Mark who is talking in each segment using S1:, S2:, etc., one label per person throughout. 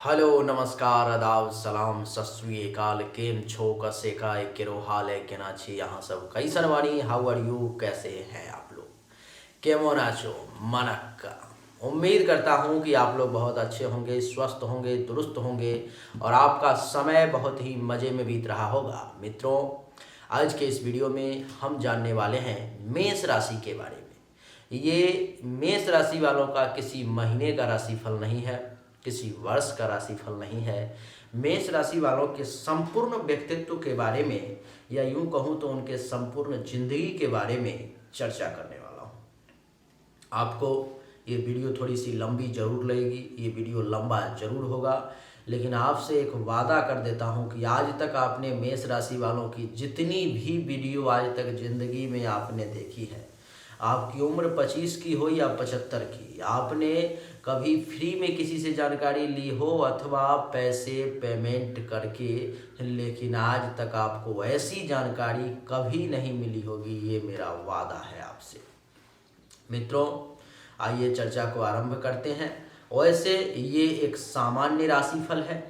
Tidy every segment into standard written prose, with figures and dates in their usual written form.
S1: Hello नमस्कार आदाब सलाम सत श्री अकाल केम छो कसे का केरो हाल है केना छी यहाँ सब कई सरवानी हाउ आर यू कैसे हैं आप लोग केमो नाचो मनक्का। उम्मीद करता हूँ कि आप लोग बहुत अच्छे होंगे, स्वस्थ होंगे, दुरुस्त होंगे और आपका समय बहुत ही मज़े में बीत रहा होगा। मित्रों, आज के इस वीडियो में हम जानने वाले हैं मेष राशि के बारे में। ये मेष राशि वालों का किसी महीने का राशिफल नहीं है, किसी वर्ष का राशिफल नहीं है। मेष राशि वालों के संपूर्ण व्यक्तित्व के बारे में या यूं कहूं तो उनके संपूर्ण जिंदगी के बारे में चर्चा करने वाला हूं। आपको ये वीडियो थोड़ी सी लंबी जरूर लगेगी, ये वीडियो लंबा जरूर होगा, लेकिन आपसे एक वादा कर देता हूं कि आज तक आपने मेष राशि वालों की जितनी भी वीडियो आज तक जिंदगी में आपने देखी है, आपकी उम्र 25 की हो या 75 की, आपने कभी फ्री में किसी से जानकारी ली हो अथवा पैसे पेमेंट करके, लेकिन आज तक आपको ऐसी जानकारी कभी नहीं मिली होगी, ये मेरा वादा है आपसे। मित्रों, आइए चर्चा को आरंभ करते हैं। वैसे ये एक सामान्य राशिफल है।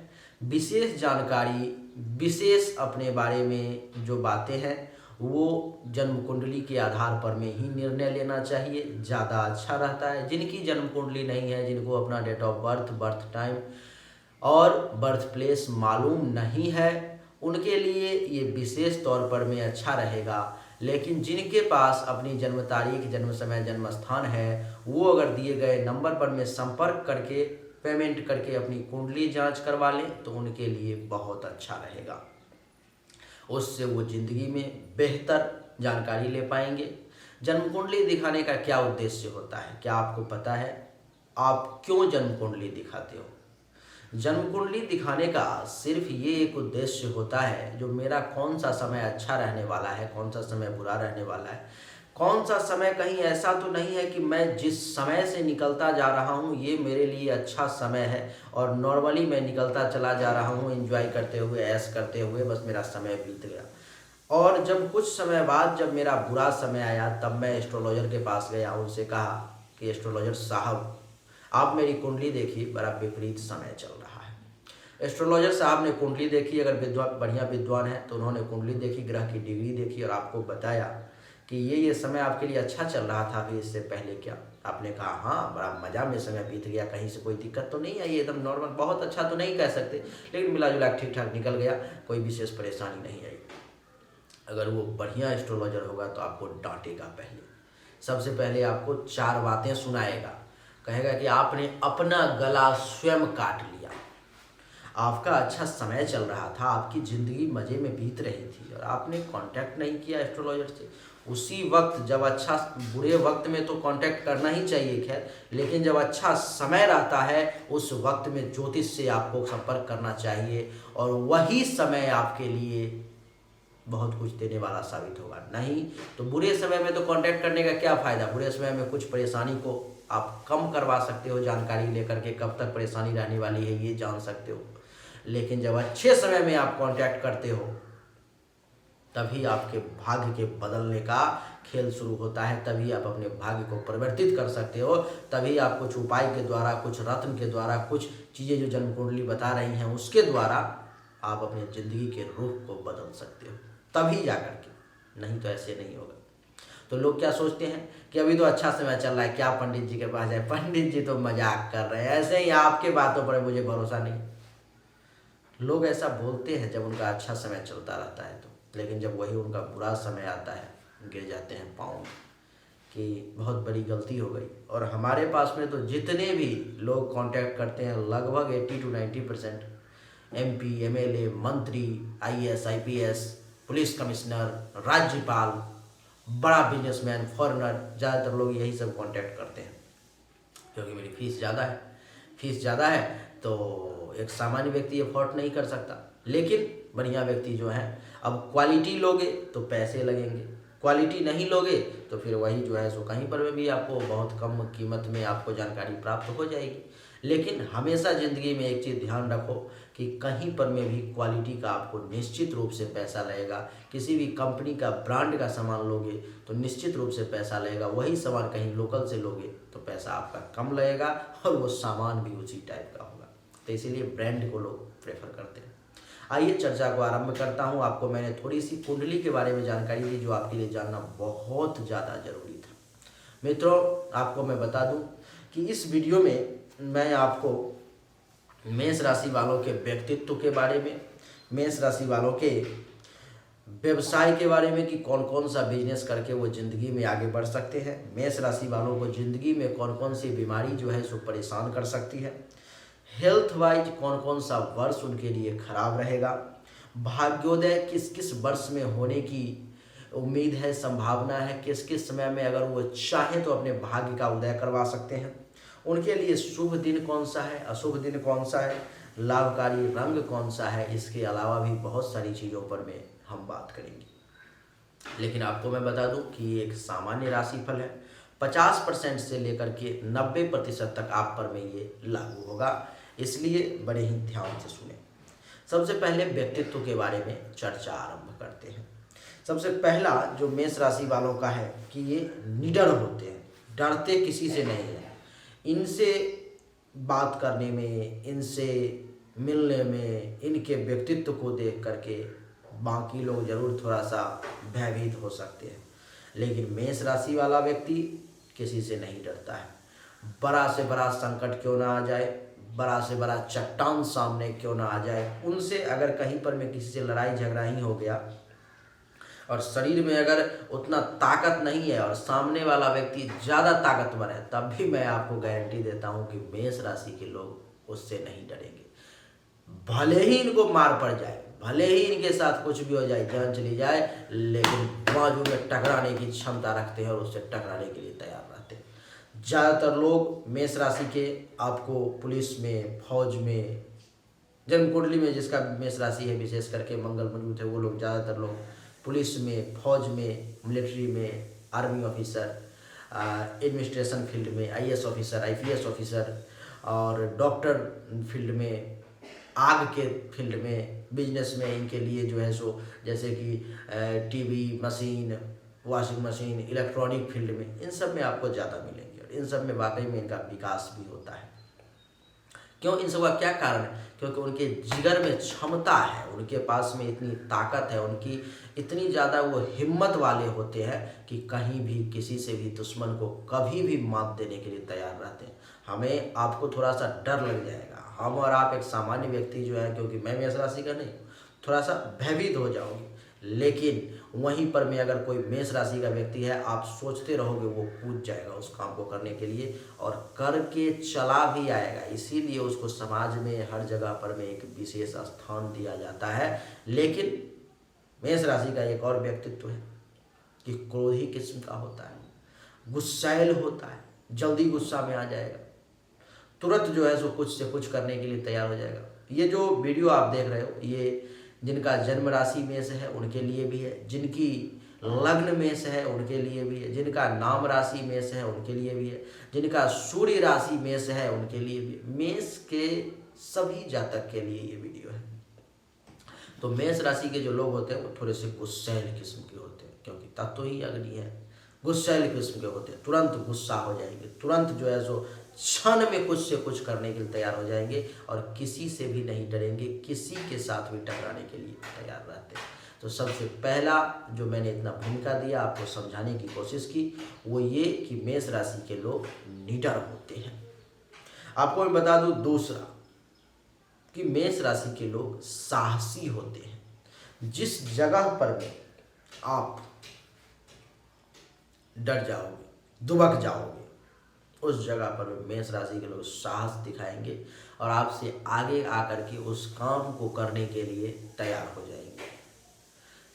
S1: विशेष जानकारी, विशेष अपने बारे में जो बातें हैं वो जन्म कुंडली के आधार पर में ही निर्णय लेना चाहिए, ज़्यादा अच्छा रहता है। जिनकी जन्म कुंडली नहीं है, जिनको अपना date of birth, birth time और बर्थ प्लेस मालूम नहीं है, उनके लिए ये विशेष तौर पर में अच्छा रहेगा। लेकिन जिनके पास अपनी जन्म तारीख, जन्म समय, जन्म स्थान है, वो अगर दिए गए नंबर पर में संपर्क करके पेमेंट करके अपनी कुंडली जांच करवा लें तो उनके लिए बहुत अच्छा रहेगा। उससे वो ज़िंदगी में बेहतर जानकारी ले पाएंगे। जन्म कुंडली दिखाने का क्या उद्देश्य होता है, क्या आपको पता है? आप क्यों जन्म कुंडली दिखाते हो? जन्म कुंडली दिखाने का सिर्फ ये एक उद्देश्य होता है, जो मेरा कौन सा समय अच्छा रहने वाला है, कौन सा समय बुरा रहने वाला है, कौन सा समय कहीं ऐसा तो नहीं है कि मैं जिस समय से निकलता जा रहा हूँ ये मेरे लिए अच्छा समय है और नॉर्मली मैं निकलता चला जा रहा हूँ एंजॉय करते हुए, ऐश करते हुए, बस मेरा समय बीत गया। और जब कुछ समय बाद जब मेरा बुरा समय आया तब मैं एस्ट्रोलॉजर के पास गया, उनसे कहा कि एस्ट्रोलॉजर साहब आप मेरी कुंडली देखिए, बड़ा विपरीत समय चल रहा है। एस्ट्रोलॉजर साहब ने कुंडली देखी, अगर बढ़िया विद्वान है तो उन्होंने कुंडली देखी, ग्रह की डिग्री देखी और आपको बताया कि ये समय आपके लिए अच्छा चल रहा था अभी, इससे पहले क्या? आपने कहा हाँ, बड़ा मज़ा में समय बीत गया, कहीं से कोई दिक्कत तो नहीं आई, एकदम नॉर्मल, बहुत अच्छा तो नहीं कह सकते लेकिन मिला जुला ठीक ठाक निकल गया, कोई विशेष परेशानी नहीं आई। अगर वो बढ़िया एस्ट्रोलॉजर होगा तो आपको डांटेगा, पहले सबसे पहले आपको 4 बातें सुनाएगा, कहेगा कि आपने अपना गला स्वयं काट लिया, आपका अच्छा समय चल रहा था, आपकी ज़िंदगी मज़े में बीत रही थी और आपने कांटेक्ट नहीं किया एस्ट्रोलॉजर से। उसी वक्त जब अच्छा, बुरे वक्त में तो कांटेक्ट करना ही चाहिए खैर, लेकिन जब अच्छा समय रहता है उस वक्त में ज्योतिष से आपको संपर्क करना चाहिए और वही समय आपके लिए बहुत कुछ देने वाला साबित होगा। नहीं तो बुरे समय में तो कांटेक्ट करने का क्या फ़ायदा? बुरे समय में कुछ परेशानी को आप कम करवा सकते हो जानकारी लेकर के, कब तक परेशानी रहने वाली है ये जान सकते हो, लेकिन जब अच्छे समय में आप कांटेक्ट करते हो तभी आपके भाग्य के बदलने का खेल शुरू होता है, तभी आप अपने भाग्य को परिवर्तित कर सकते हो, तभी आप कुछ उपाय के द्वारा, कुछ रत्न के द्वारा, कुछ चीज़ें जो जन्म कुंडली बता रही हैं उसके द्वारा आप अपनी ज़िंदगी के रुख को बदल सकते हो, तभी जा कर के, नहीं तो ऐसे नहीं होगा। तो लोग क्या सोचते हैं कि अभी तो अच्छा समय चल रहा है, क्या पंडित जी के पास जाए, पंडित जी तो मजाक कर रहे हैं, ऐसे ही आपके बातों पर मुझे भरोसा नहीं। लोग ऐसा बोलते हैं जब उनका अच्छा समय चलता रहता है तो, लेकिन जब वही उनका बुरा समय आता है गिर जाते हैं पाँव में कि बहुत बड़ी गलती हो गई। और हमारे पास में तो जितने भी लोग कांटेक्ट करते हैं लगभग 80 to 90% MP, MLA, मंत्री, IAS, IPS, पुलिस कमिश्नर, राज्यपाल, बड़ा बिजनेसमैन, फॉरेनर, ज़्यादातर लोग यही सब कांटेक्ट करते हैं क्योंकि मेरी फीस ज़्यादा है। फीस ज़्यादा है तो एक सामान्य व्यक्ति अफोर्ड नहीं कर सकता, लेकिन बढ़िया व्यक्ति जो है, अब क्वालिटी लोगे तो पैसे लगेंगे, क्वालिटी नहीं लोगे तो फिर वही जो है सो कहीं पर में भी आपको बहुत कम कीमत में आपको जानकारी प्राप्त हो जाएगी। लेकिन हमेशा ज़िंदगी में एक चीज़ ध्यान रखो कि कहीं पर में भी क्वालिटी का आपको निश्चित रूप से पैसा लगेगा। किसी भी कंपनी का, ब्रांड का सामान लोगे तो निश्चित रूप से पैसा लगेगा, वही सामान कहीं लोकल से लोगे तो पैसा आपका कम लगेगा और वो सामान भी उसी टाइप का होगा। तो इसीलिए ब्रांड को लोग प्रेफर करते हैं। आइए चर्चा को आरंभ करता हूं। आपको मैंने थोड़ी सी कुंडली के बारे में जानकारी दी जो आपके लिए जानना बहुत ज़्यादा जरूरी था। मित्रों, आपको मैं बता दूं कि इस वीडियो में मैं आपको मेष राशि वालों के व्यक्तित्व के बारे में, मेष राशि वालों के व्यवसाय के बारे में कि कौन कौन सा बिजनेस करके वो ज़िंदगी में आगे बढ़ सकते हैं, मेष राशि वालों को ज़िंदगी में कौन कौन सी बीमारी जो है सो परेशान कर सकती है, हेल्थ वाइज कौन कौन सा वर्ष उनके लिए खराब रहेगा, भाग्योदय किस किस वर्ष में होने की उम्मीद है, संभावना है, किस किस समय में अगर वो चाहें तो अपने भाग्य का उदय करवा सकते हैं, उनके लिए शुभ दिन कौन सा है, अशुभ दिन कौन सा है, लाभकारी रंग कौन सा है, इसके अलावा भी बहुत सारी चीज़ों पर में हम बात करेंगे। लेकिन आपको मैं बता दूं कि ये एक सामान्य राशिफल है। 50% से लेकर के 90% तक आप पर में ये लागू होगा, इसलिए बड़े ही ध्यान से सुने। सबसे पहले व्यक्तित्व के बारे में चर्चा आरंभ करते हैं। सबसे पहला जो मेष राशि वालों का है कि ये निडर होते हैं, डरते किसी से नहीं है। इनसे बात करने में, इनसे मिलने में, इनके व्यक्तित्व को देख करके बाकी लोग जरूर थोड़ा सा भयभीत हो सकते हैं, लेकिन मेष राशि वाला व्यक्ति किसी से नहीं डरता है। बड़ा से बड़ा संकट क्यों ना आ जाए, बड़ा से बड़ा चट्टान सामने क्यों ना आ जाए, उनसे अगर कहीं पर में किसी से लड़ाई झगड़ा ही हो गया और शरीर में अगर उतना ताकत नहीं है और सामने वाला व्यक्ति ज़्यादा ताकतवर है, तब भी मैं आपको गारंटी देता हूँ कि मेष राशि के लोग उससे नहीं डरेंगे। भले ही इनको मार पड़ जाए, भले ही इनके साथ कुछ भी हो जाए, जान चली जाए, लेकिन बाजू में टकराने की क्षमता रखते हैं और उससे टकराने के लिए तैयार रहते हैं। ज़्यादातर लोग मेष राशि के आपको पुलिस में, फौज में, जन्म कुंडली में जिसका मेष राशि है विशेष करके मंगल मजबूत है, वो लोग ज़्यादातर लोग पुलिस में, फौज में, मिलिट्री में, आर्मी ऑफिसर, एडमिनिस्ट्रेशन फील्ड में, IAS ऑफिसर, IPS ऑफिसर और डॉक्टर फील्ड में, आग के फील्ड में, बिजनेस में इनके लिए जो है सो जैसे कि TV machine, washing machine, electronic field में, इन सब में आपको ज़्यादा मिलेंगे और इन सब में वाकई में इनका विकास भी होता है। क्यों? इन सब का क्या कारण है? क्योंकि उनके जिगर में क्षमता है, उनके पास में इतनी ताकत है, उनकी इतनी ज़्यादा वो हिम्मत वाले होते हैं कि कहीं भी किसी से भी दुश्मन को कभी भी मात देने के लिए तैयार रहते हैं। हमें आपको थोड़ा सा डर लग जाएगा, हम और आप एक सामान्य व्यक्ति जो है, क्योंकि मैं मेष राशि का नहीं, थोड़ा सा भयभीत हो जाओगे, लेकिन वहीं पर में अगर कोई मेष राशि का व्यक्ति है, आप सोचते रहोगे वो कूद जाएगा उस काम को करने के लिए और करके चला भी आएगा। इसीलिए उसको समाज में हर जगह पर में एक विशेष स्थान दिया जाता है। लेकिन मेष राशि का एक और व्यक्तित्व है कि क्रोधी किस्म का होता है, गुस्सैल होता है, जल्दी गुस्सा में आ जाएगा, तुरंत जो है सो कुछ से कुछ करने के लिए तैयार हो जाएगा। ये जो वीडियो आप देख रहे हो, ये जिनका जन्म राशि मेष है उनके लिए भी है, जिनकी लग्न मेष है उनके लिए भी है, जिनका नाम राशि मेष है उनके लिए भी है, जिनका सूर्य राशि मेष है उनके लिए भी है। मेष के सभी जातक के लिए ये वीडियो है। तो मेष राशि के जो लोग होते हैं वो थोड़े से गुस्सैल किस्म के होते हैं, क्योंकि तत्व ही अग्नि है। गुस्सैल किस्म के होते हैं, तुरंत गुस्सा हो जाएंगे, तुरंत जो है सो क्षण में कुछ से कुछ करने के लिए तैयार हो जाएंगे और किसी से भी नहीं डरेंगे, किसी के साथ भी टकराने के लिए तैयार रहते हैं। तो सबसे पहला जो मैंने इतना भूमिका दिया, आपको समझाने की कोशिश की, वो ये कि मेष राशि के लोग निडर होते हैं। आपको मैं बता दूं दूसरा कि मेष राशि के लोग साहसी होते हैं। जिस जगह पर में आप डर जाओगे, दुबक जाओगे, उस जगह पर मेष राशि के लोग साहस दिखाएंगे और आपसे आगे आकर के उस काम को करने के लिए तैयार हो जाएंगे।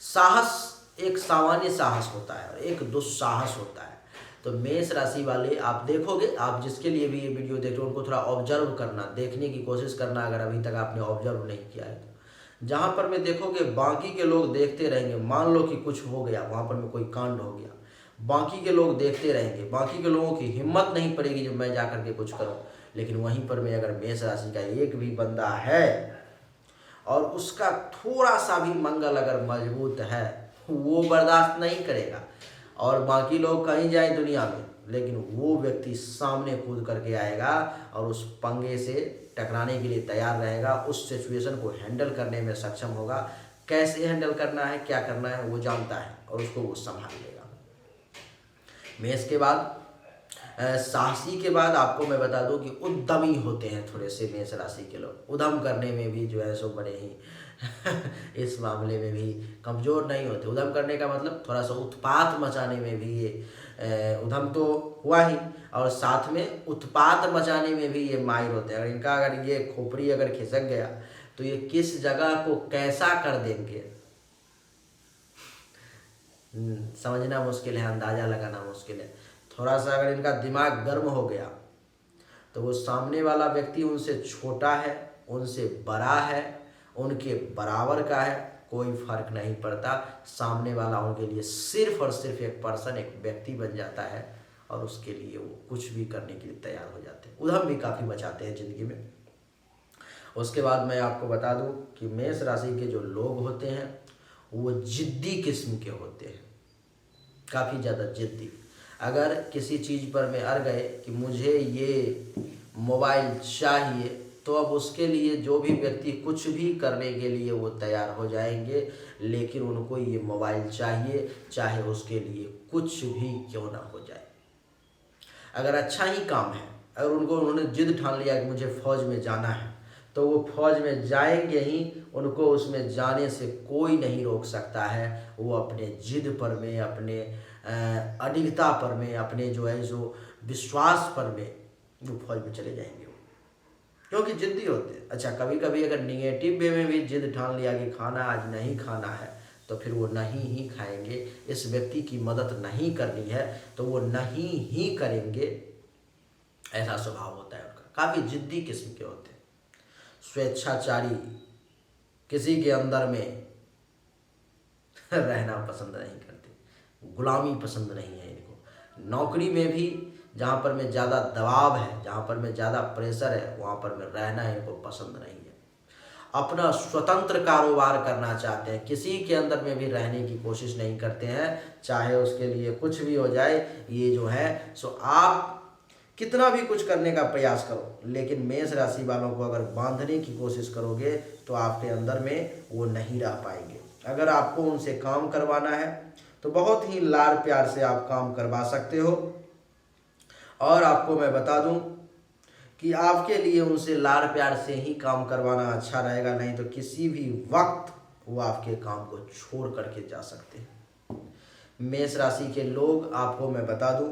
S1: साहस एक सामान्य साहस होता है और एक दुस्साहस होता है। तो मेष राशि वाले आप देखोगे, आप जिसके लिए भी ये वीडियो देख रहे हो, उनको थोड़ा ऑब्जर्व करना, देखने की कोशिश करना, अगर अभी तक आपने ऑब्जर्व नहीं किया है तो। जहाँ पर मैं देखोगे बाकी के लोग देखते रहेंगे, मान लो कि कुछ हो गया, वहाँ पर में कोई कांड हो गया, बाकी के लोग देखते रहेंगे, बाकी के लोगों की हिम्मत नहीं पड़ेगी जब मैं जा करके कुछ करूं। लेकिन वहीं पर मैं अगर मेष राशि का एक भी बंदा है और उसका थोड़ा सा भी मंगल अगर मजबूत है, वो बर्दाश्त नहीं करेगा और बाकी लोग कहीं जाए दुनिया में, लेकिन वो व्यक्ति सामने कूद करके आएगा और उस पंगे से टकराने के लिए तैयार रहेगा, उस सिचुएशन को हैंडल करने में सक्षम होगा। कैसे हैंडल करना है, क्या करना है वो जानता है और उसको वो संभाल लेगा। मेष के बाद साहसी के बाद आपको मैं बता दूं कि उद्यमी होते हैं थोड़े से मेष राशि के लोग। उद्यम करने में भी जो है सो बड़े ही इस मामले में भी कमज़ोर नहीं होते। उद्यम करने का मतलब थोड़ा सा उत्पात मचाने में भी ये उद्यम तो हुआ ही, और साथ में उत्पात मचाने में भी ये माहिर होते हैं। अगर इनका अगर ये खोपड़ी अगर खिसक गया तो ये किस जगह को कैसा कर देंगे समझना मुश्किल है, अंदाज़ा लगाना मुश्किल है। थोड़ा सा अगर इनका दिमाग गर्म हो गया तो वो सामने वाला व्यक्ति उनसे छोटा है, उनसे बड़ा है, उनके बराबर का है, कोई फर्क नहीं पड़ता। सामने वाला उनके लिए सिर्फ और सिर्फ एक पर्सन, एक व्यक्ति बन जाता है और उसके लिए वो कुछ भी करने के लिए तैयार हो जाते हैं। उधम भी काफ़ी बचाते हैं ज़िंदगी में। उसके बाद मैं आपको बता दूं कि मेष राशि के जो लोग होते हैं वो जिद्दी किस्म के होते हैं, काफ़ी ज़्यादा जिद्दी। अगर किसी चीज़ पर में अड़ गए कि मुझे ये मोबाइल चाहिए, तो अब उसके लिए जो भी व्यक्ति कुछ भी करने के लिए वो तैयार हो जाएंगे, लेकिन उनको ये मोबाइल चाहिए, चाहे उसके लिए कुछ भी क्यों ना हो जाए। अगर अच्छा ही काम है, अगर उन्होंने जिद ठान लिया कि मुझे फ़ौज में जाना है, तो वो फौज में जाएंगे ही। उनको उसमें जाने से कोई नहीं रोक सकता है। वो अपने जिद पर में, अपने अडिगता पर में, अपने जो है जो विश्वास पर में वो फौज में चले जाएंगे, क्योंकि जिद्दी होते हैं। अच्छा, कभी कभी अगर निगेटिव वे में भी जिद ठान लिया कि खाना आज नहीं खाना है, तो फिर वो नहीं ही खाएंगे। इस व्यक्ति की मदद नहीं करनी है तो वो नहीं ही करेंगे, ऐसा स्वभाव होता है उनका। काफ़ी जिद्दी किस्म के होते हैं, स्वेच्छाचारी, किसी के अंदर में रहना पसंद नहीं करते, गुलामी पसंद नहीं है इनको। नौकरी में भी जहाँ पर में ज़्यादा दबाव है, जहाँ पर में ज़्यादा प्रेशर है, वहाँ पर में रहना इनको पसंद नहीं है। अपना स्वतंत्र कारोबार करना चाहते हैं, किसी के अंदर में भी रहने की कोशिश नहीं करते हैं, चाहे उसके लिए कुछ भी हो जाए। ये जो है सो आप कितना भी कुछ करने का प्रयास करो, लेकिन मेष राशि वालों को अगर बांधने की कोशिश करोगे तो आपके अंदर में वो नहीं रह पाएंगे। अगर आपको उनसे काम करवाना है तो बहुत ही लाड़ प्यार से आप काम करवा सकते हो। और आपको मैं बता दूं कि आपके लिए उनसे लाड़ प्यार से ही काम करवाना अच्छा रहेगा, नहीं तो किसी भी वक्त वो आपके काम को छोड़ करके जा सकते हैं। मेष राशि के लोग, आपको मैं बता दूं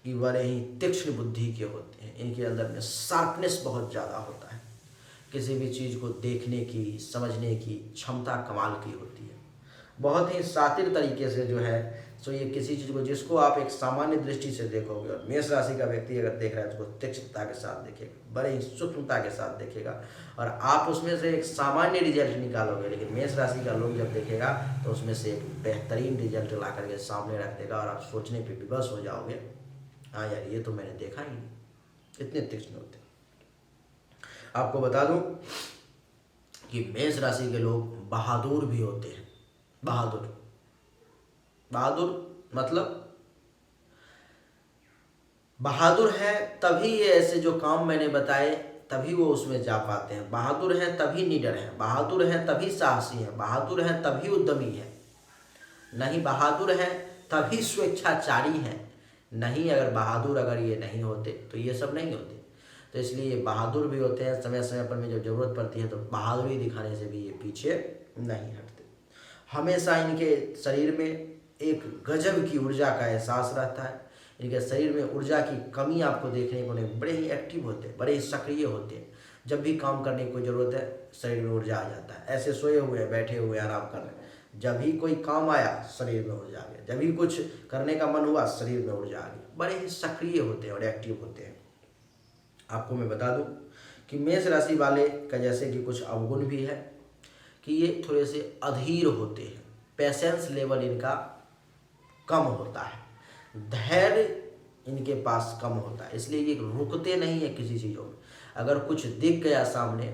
S1: कि बड़े ही तीक्ष्ण बुद्धि के होते हैं। इनके अंदर में शार्पनेस बहुत ज़्यादा होता है, किसी भी चीज़ को देखने की, समझने की क्षमता कमाल की होती है। बहुत ही शातिर तरीके से जो है सो ये किसी चीज़ को, जिसको आप एक सामान्य दृष्टि से देखोगे, और मेष राशि का व्यक्ति अगर देख रहा है तो उसको तीक्ष्णता के साथ देखेगा, बड़े ही सूक्ष्मता के साथ देखेगा, और आप उसमें से एक सामान्य रिजल्ट निकालोगे। लेकिन मेष राशि का लोग जब देखेगा तो उसमें से एक बेहतरीन रिजल्ट ला करके सामने रख देगा, और आप सोचने पर विवश हो जाओगे, हाँ यार ये तो मैंने देखा ही नहीं, इतने तीक्ष्ण होते हैं। आपको बता दूं कि मेष राशि के लोग बहादुर भी होते हैं। बहादुर मतलब बहादुर है तभी ये ऐसे जो काम मैंने बताए तभी वो उसमें जा पाते हैं। बहादुर हैं तभी निडर हैं, बहादुर हैं तभी साहसी हैं, बहादुर हैं तभी उद्यमी हैं। नहीं बहादुर हैं तभी स्वेच्छाचारी हैं। नहीं, अगर बहादुर अगर ये नहीं होते तो ये सब नहीं होते। तो इसलिए ये बहादुर भी होते हैं। समय समय पर में जब ज़रूरत पड़ती है तो बहादुरी दिखाने से भी ये पीछे नहीं हटते। हमेशा इनके शरीर में एक गजब की ऊर्जा का एहसास रहता है। इनके शरीर में ऊर्जा की कमी आपको देखने को नहीं, बड़े ही एक्टिव होते हैं, बड़े ही सक्रिय होते हैं। जब भी काम करने की कोई ज़रूरत है शरीर में ऊर्जा आ जाता है। ऐसे सोए हुए बैठे हुए आराम कर रहे हैं, जब भी कोई काम आया शरीर में ऊर्जा आ गया, जब भी कुछ करने का मन हुआ शरीर में ऊर्जा आ गई। बड़े ही सक्रिय होते हैं और एक्टिव होते हैं। आपको मैं बता दूं कि मेष राशि वाले का जैसे कि कुछ अवगुण भी है कि ये थोड़े से अधीर होते हैं। पेशेंस लेवल इनका कम होता है, धैर्य इनके पास कम होता है, इसलिए ये रुकते नहीं है किसी चीज़ों में। अगर कुछ दिख गया सामने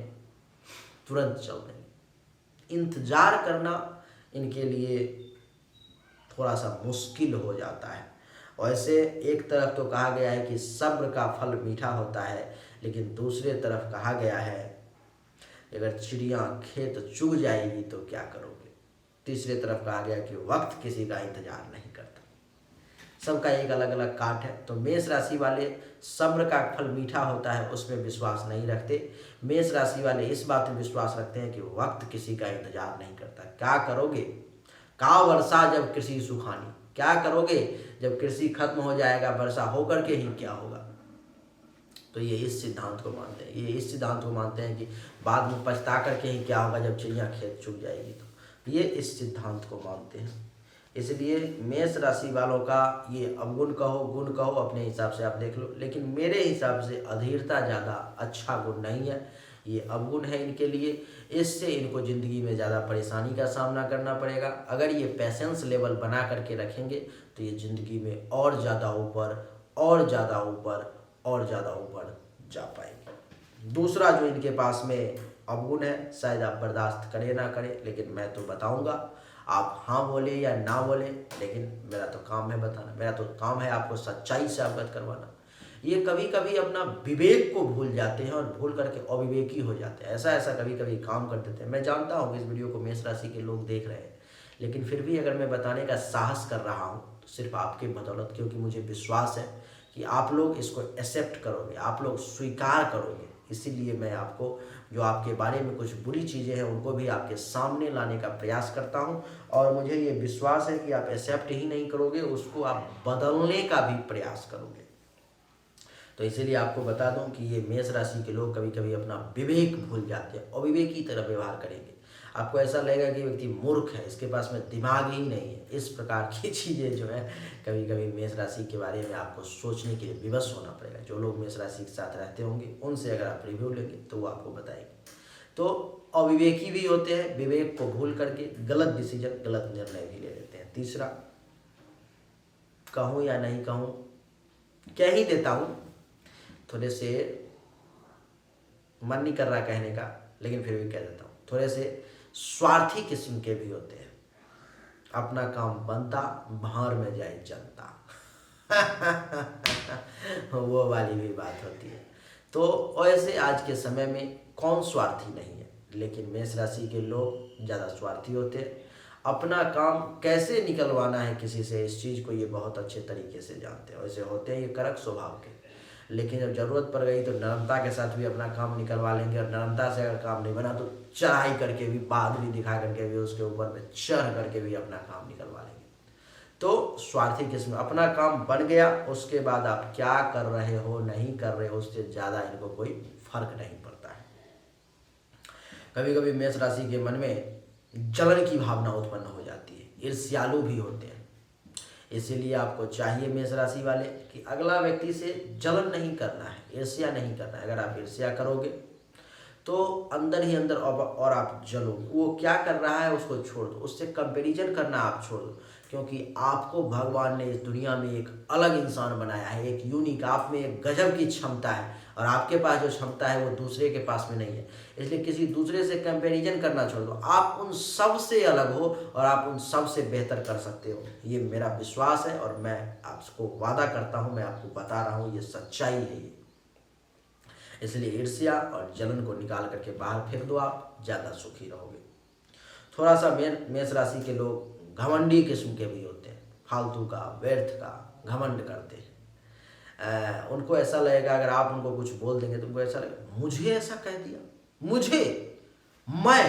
S1: तुरंत चल देंगे। इंतजार करना इनके लिए थोड़ा सा मुश्किल हो जाता है। वैसे एक तरफ तो कहा गया है कि सब्र का फल मीठा होता है, लेकिन दूसरे तरफ कहा गया है अगर चिड़िया खेत चुग जाएगी तो क्या करोगे। तीसरे तरफ कहा गया कि वक्त किसी का इंतजार नहीं करता। सबका एक अलग अलग काट है। तो मेष राशि वाले सब्र का फल मीठा होता है उसमें विश्वास नहीं रखते। मेष राशि वाले इस बात में विश्वास रखते हैं कि वक्त किसी का इंतजार नहीं करता। क्या करोगे, का वर्षा जब कृषि सुखानी, क्या करोगे जब कृषि खत्म हो जाएगा, वर्षा होकर के ही क्या होगा। तो ये इस सिद्धांत को मानते हैं, ये इस सिद्धांत को मानते हैं कि बाद में पछता करके ही क्या होगा जब चिड़िया खेत चुग जाएगी। तो ये इस सिद्धांत को मानते हैं। इसलिए मेष राशि वालों का ये अवगुण कहो गुण कहो अपने हिसाब से आप देख लो, लेकिन मेरे हिसाब से अधीरता ज़्यादा अच्छा गुण नहीं है, ये अवगुण है इनके लिए। इससे इनको ज़िंदगी में ज़्यादा परेशानी का सामना करना पड़ेगा। अगर ये पेशेंस लेवल बना करके रखेंगे तो ये ज़िंदगी में और ज़्यादा ऊपर और ज़्यादा ऊपर और ज़्यादा ऊपर जा पाएंगे। दूसरा जो इनके पास में अवगुण है, शायद आप बर्दाश्त करें ना करें, लेकिन मैं तो बताऊंगा, आप हाँ बोले या ना बोले, लेकिन मेरा तो काम है बताना, मेरा तो काम है आपको सच्चाई से अवगत करवाना। ये कभी कभी अपना विवेक को भूल जाते हैं और भूल करके अविवेकी हो जाते हैं। ऐसा कभी कभी काम कर देते हैं। मैं जानता हूँ इस वीडियो को मेष राशि के लोग देख रहे हैं, लेकिन फिर भी अगर मैं बताने का साहस कर रहा हूँ तो सिर्फ आपके बदौलत, क्योंकि मुझे विश्वास है कि आप लोग इसको एक्सेप्ट करोगे, आप लोग स्वीकार करोगे। इसीलिए मैं आपको जो आपके बारे में कुछ बुरी चीज़ें हैं उनको भी आपके सामने लाने का प्रयास करता हूं, और मुझे ये विश्वास है कि आप एक्सेप्ट ही नहीं करोगे, उसको आप बदलने का भी प्रयास करोगे। तो इसीलिए आपको बता दूं कि ये मेष राशि के लोग कभी कभी अपना विवेक भूल जाते हैं, अविवेक की तरह व्यवहार करेंगे। आपको ऐसा लगेगा कि व्यक्ति मूर्ख है, इसके पास में दिमाग ही नहीं है। इस प्रकार की चीज़ें जो है कभी कभी मेष राशि के बारे में आपको सोचने के लिए विवश होना पड़ेगा। जो लोग मेष राशि के साथ रहते होंगे उनसे अगर आप रिव्यू लेंगे तो वो आपको बताएंगे। तो अविवेकी भी होते हैं, विवेक को भूल करके गलत डिसीजन गलत निर्णय भी ले लेते हैं। तीसरा, कहूँ या नहीं कहूँ, कह ही देता हूँ, थोड़े से मन नहीं कर रहा कहने का लेकिन फिर भी कह देता हूँ। थोड़े से स्वार्थी किस्म के भी होते हैं, अपना काम बनता बाहर में जाए जनता वो वाली भी बात होती है। तो वैसे आज के समय में कौन स्वार्थी नहीं है, लेकिन मेष राशि के लोग ज़्यादा स्वार्थी होते हैं। अपना काम कैसे निकलवाना है किसी से, इस चीज़ को ये बहुत अच्छे तरीके से जानते हैं। वैसे होते हैं ये कड़क स्वभाव के, लेकिन जब ज़रूरत पड़ गई तो नरमता के साथ भी अपना काम निकलवा लेंगे, और नरमता से अगर काम नहीं बना तो चढ़ाई करके भी, बहादुरी दिखा करके भी, उसके ऊपर में चढ़ करके भी अपना काम निकलवा लेंगे। तो स्वार्थी किस्म, अपना काम बन गया उसके बाद आप क्या कर रहे हो नहीं कर रहे हो उससे ज़्यादा इनको कोई फर्क नहीं पड़ता है। कभी कभी मेष राशि के मन में जलन की भावना उत्पन्न हो जाती है, ईर्ष्यालु भी होते हैं। इसीलिए आपको चाहिए मेष राशि वाले कि अगला व्यक्ति से जलन नहीं करना है, ईर्ष्या नहीं करना है। अगर आप ईर्ष्या करोगे तो अंदर ही अंदर और आप जलोगे। वो क्या कर रहा है उसको छोड़ दो, उससे कंपैरिजन करना आप छोड़ दो, क्योंकि आपको भगवान ने इस दुनिया में एक अलग इंसान बनाया है, एक यूनिक, आप में एक गजब की क्षमता है, और आपके पास जो क्षमता है वो दूसरे के पास में नहीं है। इसलिए किसी दूसरे से कंपैरिजन करना छोड़ दो, आप उन सब से अलग हो और आप उन सब से बेहतर कर सकते हो। ये मेरा विश्वास है और मैं आपको वादा करता हूँ, मैं आपको बता रहा हूँ, ये सच्चाई है ये। इसलिए ईर्ष्या और जलन को निकाल करके बाहर फेंक दो, आप ज़्यादा सुखी रहोगे। थोड़ा सा मेष राशि के लोग घमंडी किस्म के भी होते हैं, फालतू का व्यर्थ का घमंड करते हैं। उनको ऐसा लगेगा अगर आप उनको कुछ बोल देंगे तो उनको ऐसा लगेगा मुझे ऐसा कह दिया, मुझे, मैं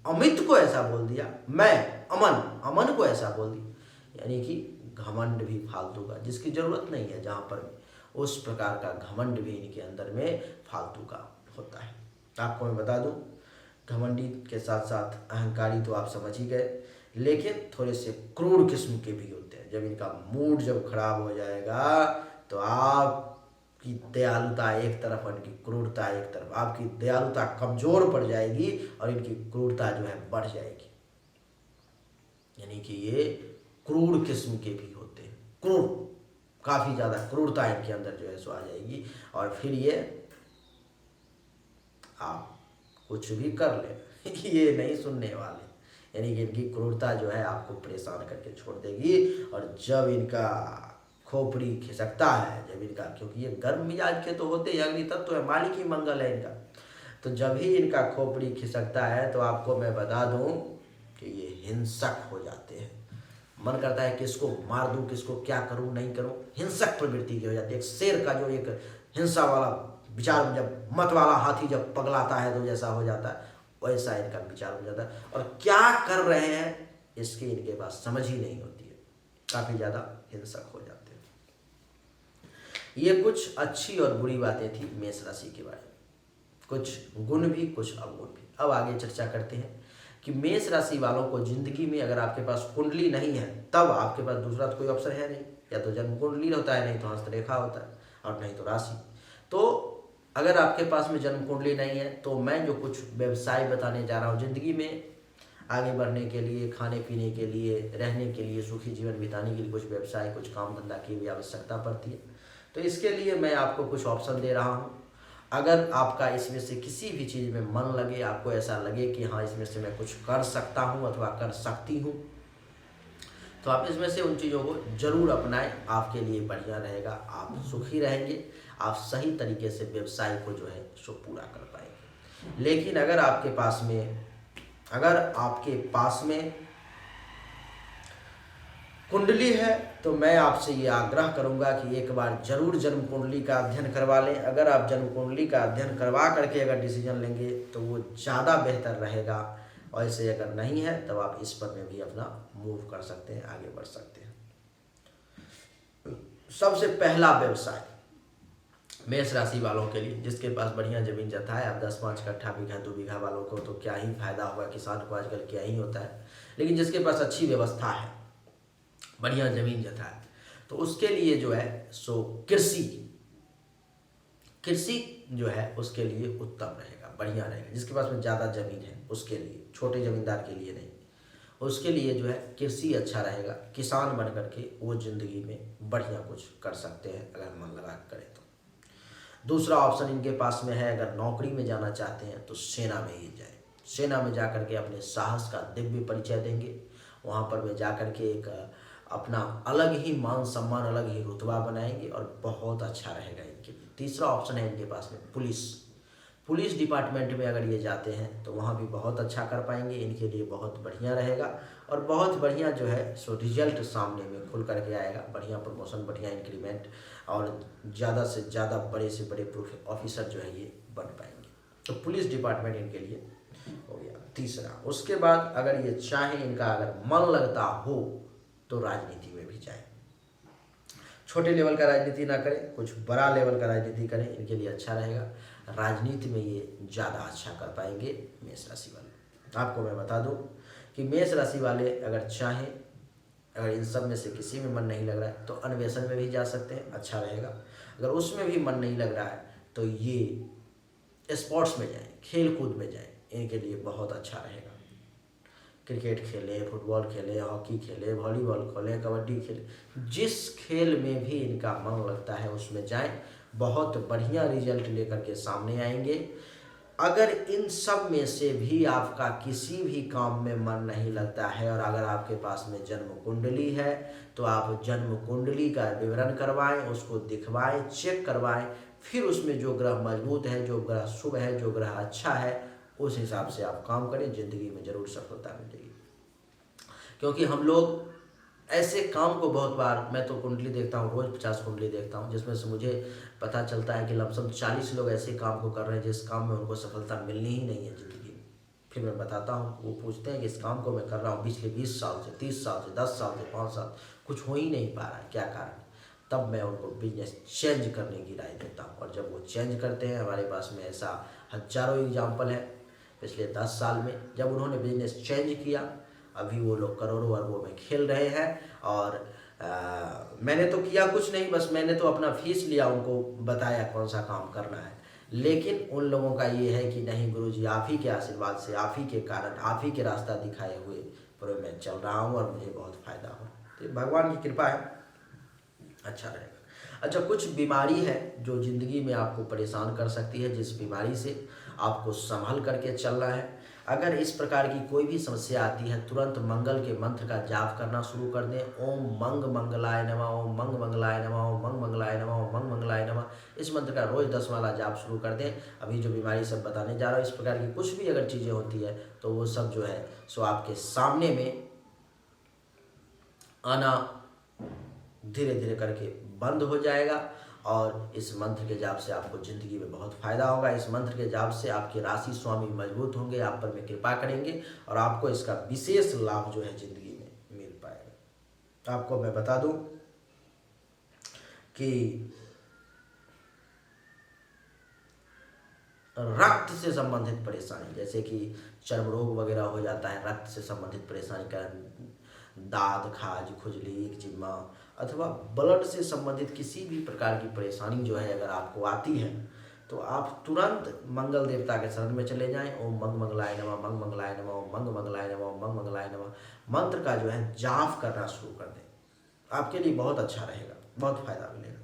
S1: अमित को ऐसा बोल दिया, मैं अमन को ऐसा बोल दिया। यानी कि घमंड भी फालतू का, जिसकी जरूरत नहीं है, जहाँ पर उस प्रकार का घमंड भी इनके अंदर में फालतू का होता है। आपको मैं बता दूं, घमंडी के साथ साथ अहंकारी तो आप समझ ही गए, लेकिन थोड़े से क्रूर किस्म के भी होते हैं। जब इनका मूड जब खराब हो जाएगा तो आपकी दयालुता एक तरफ और इनकी क्रूरता एक तरफ, आपकी दयालुता कमजोर पड़ जाएगी और इनकी क्रूरता जो है बढ़ जाएगी। यानी कि ये क्रूर किस्म के भी होते हैं, क्रूर, काफ़ी ज़्यादा क्रूरता इनके अंदर जो है सो आ जाएगी, और फिर ये आप कुछ भी कर ले ये नहीं सुनने वाले। यानी कि इनकी क्रूरता जो है आपको परेशान करके छोड़ देगी, और जब इनका खोपड़ी खिसकता है जब इनका, क्योंकि ये गर्म मिजाज के तो होते हैं, अग्नि तत्व तो है, मालिक ही मंगल है इनका। तो जब ही इनका खोपड़ी खिसकता है तो आपको मैं बता दूं कि ये हिंसक हो जाते हैं। मन करता है किसको मार दूं, किसको क्या करूं नहीं करूं, हिंसक प्रवृत्ति की हो जाती है। एक शेर का जो एक हिंसा वाला विचार, जब मत वाला हाथी जब पगलाता है तो जैसा हो जाता है, वैसा इनका विचार हो जाता है। और क्या कर रहे हैं इसकी इनके पास समझ ही नहीं होती है, काफ़ी ज़्यादा हिंसक हो जाते हैं। ये कुछ अच्छी और बुरी बातें थी मेष राशि के बारे में, कुछ गुण भी कुछ अवगुण भी। अब आगे चर्चा करते हैं कि मेष राशि वालों को जिंदगी में अगर आपके पास कुंडली नहीं है तब आपके पास दूसरा तो कोई ऑप्शन है नहीं, या तो जन्म कुंडली होता है, नहीं तो हस्तरेखा होता है, और नहीं तो राशि। तो अगर आपके पास में जन्म कुंडली नहीं है तो मैं जो कुछ व्यवसाय बताने जा रहा हूँ, जिंदगी में आगे बढ़ने के लिए, खाने पीने के लिए, रहने के लिए, सुखी जीवन बिताने के लिए कुछ व्यवसाय, कुछ काम धंधा की भी आवश्यकता पड़ती है। तो इसके लिए मैं आपको कुछ ऑप्शन दे रहा हूँ। अगर आपका इसमें से किसी भी चीज़ में मन लगे, आपको ऐसा लगे कि हाँ इसमें से मैं कुछ कर सकता हूँ अथवा कर सकती हूँ, तो आप इसमें से उन चीज़ों को जरूर अपनाएं, आपके लिए बढ़िया रहेगा, आप सुखी रहेंगे, आप सही तरीके से व्यवसाय को जो है सो पूरा कर पाएंगे। लेकिन अगर आपके पास में कुंडली है तो मैं आपसे ये आग्रह करूंगा कि एक बार जरूर जन्म कुंडली का अध्ययन करवा लें। अगर आप जन्म कुंडली का अध्ययन करवा करके अगर डिसीजन लेंगे तो वो ज़्यादा बेहतर रहेगा, और ऐसे अगर नहीं है तब आप इस पर में भी अपना मूव कर सकते हैं, आगे बढ़ सकते हैं। सबसे पहला व्यवसाय मेष राशि वालों के लिए, जिसके पास बढ़िया जमीन जता है, अब 10-5 कट्ठा बीघा 2 बीघा वालों को तो क्या ही फायदा होगा, किसान को आजकल क्या ही होता है, लेकिन जिसके पास अच्छी व्यवस्था है, बढ़िया जमीन जता है, तो उसके लिए जो है सो कृषि जो है उसके लिए उत्तम रहेगा, बढ़िया रहेगा। जिसके पास में ज़्यादा ज़मीन है उसके लिए, छोटे ज़मींदार के लिए नहीं, उसके लिए जो है कृषि अच्छा रहेगा। किसान बन करके वो ज़िंदगी में बढ़िया कुछ कर सकते हैं अगर मन लगा करें तो। दूसरा ऑप्शन इनके पास में है, अगर नौकरी में जाना चाहते हैं तो सेना में ही जाए। सेना में जा करके अपने साहस का दिव्य परिचय देंगे, वहाँ पर में जा करके एक अपना अलग ही मान सम्मान, अलग ही रुतबा बनाएंगे और बहुत अच्छा रहेगा इनके लिए। तीसरा ऑप्शन है इनके पास में पुलिस डिपार्टमेंट में अगर ये जाते हैं तो वहाँ भी बहुत अच्छा कर पाएंगे, इनके लिए बहुत बढ़िया रहेगा, और बहुत बढ़िया जो है सो रिजल्ट सामने में खुल करके आएगा, बढ़िया प्रमोशन, बढ़िया इंक्रीमेंट, और ज़्यादा से ज़्यादा बड़े से बड़े ऑफिसर जो है ये बन पाएंगे। तो पुलिस डिपार्टमेंट इनके लिए हो गया तीसरा। उसके बाद अगर ये चाहें, इनका अगर मन लगता हो तो राजनीति में भी जाएं। छोटे लेवल का राजनीति ना करें, कुछ बड़ा लेवल का राजनीति करें, इनके लिए अच्छा रहेगा। राजनीति में ये ज़्यादा अच्छा कर पाएंगे मेष राशि वाले। आपको मैं बता दूं कि मेष राशि वाले अगर चाहें, अगर इन सब में से किसी में मन नहीं लग रहा है तो अन्वेषण में भी जा सकते हैं, अच्छा रहेगा। अगर उसमें भी मन नहीं लग रहा है तो ये स्पोर्ट्स में जाएं, खेल कूद में जाएं, इनके लिए बहुत अच्छा रहेगा। क्रिकेट खेलें, फुटबॉल खेलें, हॉकी खेलें, वॉलीबॉल खेलें, कबड्डी खेलें, जिस खेल में भी इनका मन लगता है उसमें जाएं, बहुत बढ़िया रिजल्ट लेकर के सामने आएंगे। अगर इन सब में से भी आपका किसी भी काम में मन नहीं लगता है और अगर आपके पास में जन्म कुंडली है तो आप जन्म कुंडली का विवरण करवाएं, उसको दिखवाएं, चेक करवाएं, फिर उसमें जो ग्रह मजबूत है, जो ग्रह शुभ है, जो ग्रह अच्छा है, उस हिसाब से आप काम करें, जिंदगी में जरूर सफलता मिलेगी। क्योंकि हम लोग ऐसे काम को बहुत बार, मैं तो कुंडली देखता हूँ, रोज 50 कुंडली देखता हूँ, जिसमें से मुझे पता चलता है कि लमसम 40 लोग ऐसे काम को कर रहे हैं जिस काम में उनको सफलता मिलनी ही नहीं है जिंदगी में। फिर मैं बताता हूँ, वो पूछते हैं कि इस काम को मैं कर रहा हूँ पिछले 20 साल से, 30 साल से, 10 साल से, 5 साल, कुछ हो ही नहीं पा रहा है, क्या कारण? तब मैं उनको बिजनेस चेंज करने की राय देता हूँ। और जब वो चेंज करते हैं, हमारे पास में ऐसा हजारों एग्जाम्पल है पिछले 10 साल में, जब उन्होंने बिजनेस चेंज किया, अभी वो लोग करोड़ों अरबों में खेल रहे हैं। और मैंने तो किया कुछ नहीं, बस मैंने तो अपना फीस लिया, उनको बताया कौन सा काम करना है, लेकिन उन लोगों का ये है कि नहीं गुरुजी, आप ही के आशीर्वाद से, आप ही के कारण, आप ही के रास्ता दिखाए हुए पर मैं चल रहा हूँ और मुझे बहुत फायदा हो। तो भगवान की कृपा है, अच्छा रहेगा। अच्छा, कुछ बीमारी है जो ज़िंदगी में आपको परेशान कर सकती है, जिस बीमारी से आपको संभल करके चलना है। अगर इस प्रकार की कोई भी समस्या आती है, तुरंत मंगल के मंत्र का जाप करना शुरू कर दें। ओम मंग मंगलाय नमः, ओम मंग मंगलाय नमः, ओम मंग मंगलाय नमः, ओम मंग मंगलाय नमः। इस मंत्र का रोज 10 माला जाप शुरू कर दें। अभी जो बीमारी सब बताने जा रहा हूँ, इस प्रकार की कुछ भी अगर चीज़ें होती है तो वो सब जो है सो आपके सामने में आना धीरे धीरे करके बंद हो जाएगा। और इस मंत्र के जाप से आपको ज़िंदगी में बहुत फायदा होगा। इस मंत्र के जाप से आपके राशि स्वामी मजबूत होंगे, आप पर में कृपा करेंगे और आपको इसका विशेष लाभ जो है ज़िंदगी में मिल पाएगा। आपको मैं बता दूं कि रक्त से संबंधित परेशानी, जैसे कि चर्म रोग वगैरह हो जाता है, रक्त से संबंधित परेशानी का दाद, खाज, खुजली, एक्जिमा अथवा ब्लड से संबंधित किसी भी प्रकार की परेशानी जो है अगर आपको आती है तो आप तुरंत मंगल देवता के शरण में चले जाएं। ओम मंग मंगलाय नमः, मंग मंगलाय नमः, ओम मंग मंगलाय नमः, ओम मंग मंगलाय नमः मंत्र का जो है जाप करना शुरू कर दें। आपके लिए बहुत अच्छा रहेगा, बहुत फायदा मिलेगा।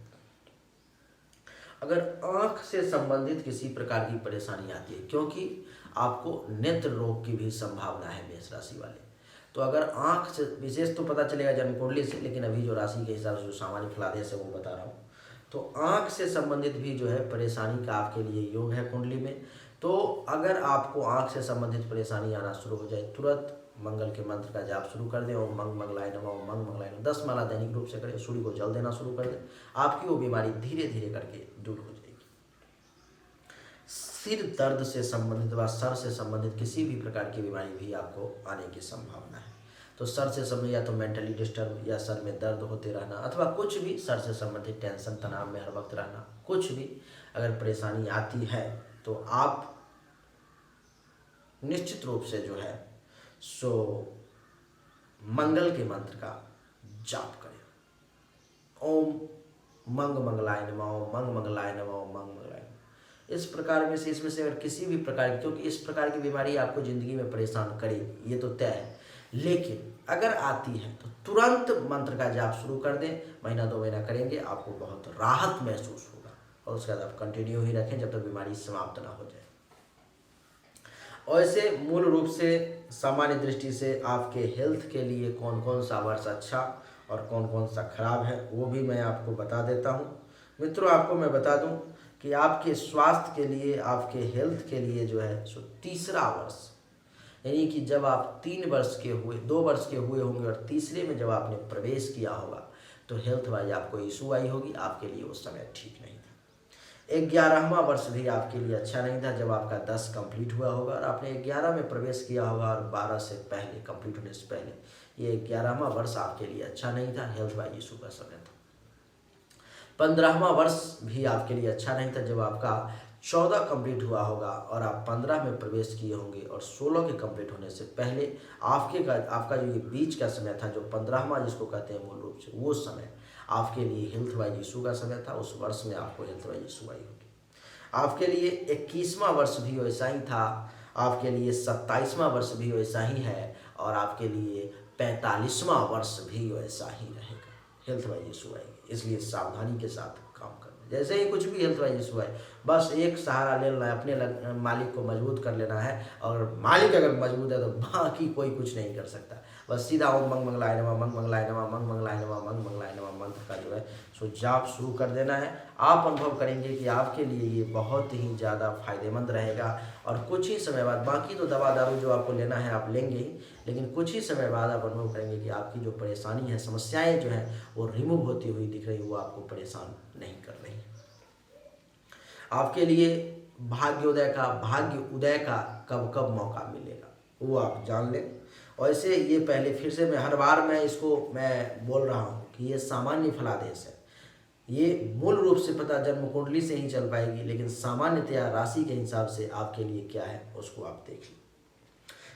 S1: अगर आँख से संबंधित किसी प्रकार की परेशानी आती है, क्योंकि आपको नेत्र रोग की भी संभावना है मेष राशि वाले, तो अगर आँख से विशेष तो पता चलेगा जन्म कुंडली से, लेकिन अभी जो राशि के हिसाब से जो सामान्य फलादेश है वो बता रहा हूँ। तो आँख से संबंधित भी जो है परेशानी का आपके लिए योग है कुंडली में। तो अगर आपको आँख से संबंधित परेशानी आना शुरू हो जाए, तुरंत मंगल के मंत्र का जाप शुरू कर दें। ओम मंग मंगलाय नमः, ओम मंग मंगलाय नमः 10 माला दैनिक रूप से करें। सूर्य को जल देना शुरू कर दें, आपकी वो बीमारी धीरे धीरे करके दूर हो जाएगी। सिर दर्द से संबंधित व सर से संबंधित किसी भी प्रकार की बीमारी भी आपको आने की संभावना है। तो सर से संबंधित या तो मेंटली डिस्टर्ब या सर में दर्द होते रहना अथवा कुछ भी सर से संबंधित टेंशन, तनाव में हर वक्त रहना, कुछ भी अगर परेशानी आती है तो आप निश्चित रूप से जो है सो मंगल के मंत्र का जाप करें। ओम मंग मंगलाय नमः, ओम मंग मंगलाय नमः, ओम मंग मंगलाय नमः। इस प्रकार में से इसमें से अगर किसी भी प्रकार की, क्योंकि इस प्रकार की बीमारी आपको ज़िंदगी में परेशान करेगी ये तो तय है, लेकिन अगर आती है तो तुरंत मंत्र का जाप शुरू कर दें। महीना 2 महीना करेंगे, आपको बहुत राहत महसूस होगा और उसके बाद आप कंटिन्यू ही रखें जब तक बीमारी समाप्त ना हो जाए। और ऐसे मूल रूप से सामान्य दृष्टि से आपके हेल्थ के लिए कौन कौन सा वर्ष अच्छा और कौन कौन सा खराब है वो भी मैं आपको बता देता हूँ। मित्रों, आपको मैं बता दूँ कि आपके स्वास्थ्य के लिए, आपके हेल्थ के लिए जो है सो तीसरा वर्ष, यानी कि जब आप 3 वर्ष के हुए, 2 वर्ष के हुए होंगे और तीसरे में जब आपने प्रवेश किया होगा तो हेल्थ वाइज आपको इशू आई होगी, आपके लिए उस समय ठीक नहीं था। 11वां वर्ष भी आपके लिए अच्छा नहीं था जब आपका 10 कंप्लीट हुआ होगा और आपने 11 में प्रवेश किया होगा और 12 से पहले, कंप्लीट होने से पहले ये 11वां वर्ष आपके लिए अच्छा नहीं था, हेल्थ वाइज इशू का समय था। 15वां वर्ष भी आपके लिए अच्छा नहीं था जब आपका 14 कंप्लीट हुआ होगा और आप 15 में प्रवेश किए होंगे और 16 के कंप्लीट होने से पहले आपका जो ये बीच का समय था, जो 15वां जिसको कहते हैं मूल रूप से, वो समय आपके लिए हेल्थ वाइज इशू का समय था। उस वर्ष में आपको हेल्थ वाइज इशू आई होगी। आपके लिए 21वां वर्ष भी वैसा ही था, आपके लिए 27वां वर्ष भी वैसा ही है और आपके लिए 45वां वर्ष भी वैसा ही रहेगा। हेल्थ वाइज इशू आएगी, इसलिए सावधानी के साथ काम करना। जैसे ही कुछ भी हेल्थ वाइज इशू आए, बस एक सहारा ले लेना है, अपने मालिक को मजबूत कर लेना है और मालिक अगर मजबूत है तो बाकी कोई कुछ नहीं कर सकता। बस सीधा ओम मंग मंगलाय नमः, मंग मंगलाय नमः, मंग मंगलाय नमः, मंग मंगलाय नमः मंत्र का जो है सो जाप शुरू कर देना है। आप अनुभव करेंगे कि आपके लिए ये बहुत ही ज़्यादा फायदेमंद रहेगा और कुछ ही समय बाद, बाकी तो दवा दारू जो आपको लेना है आप लेंगे ही, लेकिन कुछ ही समय बाद आप अनुभव करेंगे कि आपकी जो परेशानी है, समस्याएं जो हैं वो रिमूव होती हुई दिख रही, वो आपको परेशान नहीं कर रही। आपके लिए भाग्य उदय का कब कब मौका मिलेगा वो आप जान लें। और ऐसे ये पहले फिर से मैं हर बार मैं बोल रहा हूँ कि ये सामान्य फलादेश है, ये मूल रूप से पता जन्म कुंडली से ही चल पाएगी, लेकिन सामान्यतया राशि के हिसाब से आपके लिए क्या है उसको आप देख लें।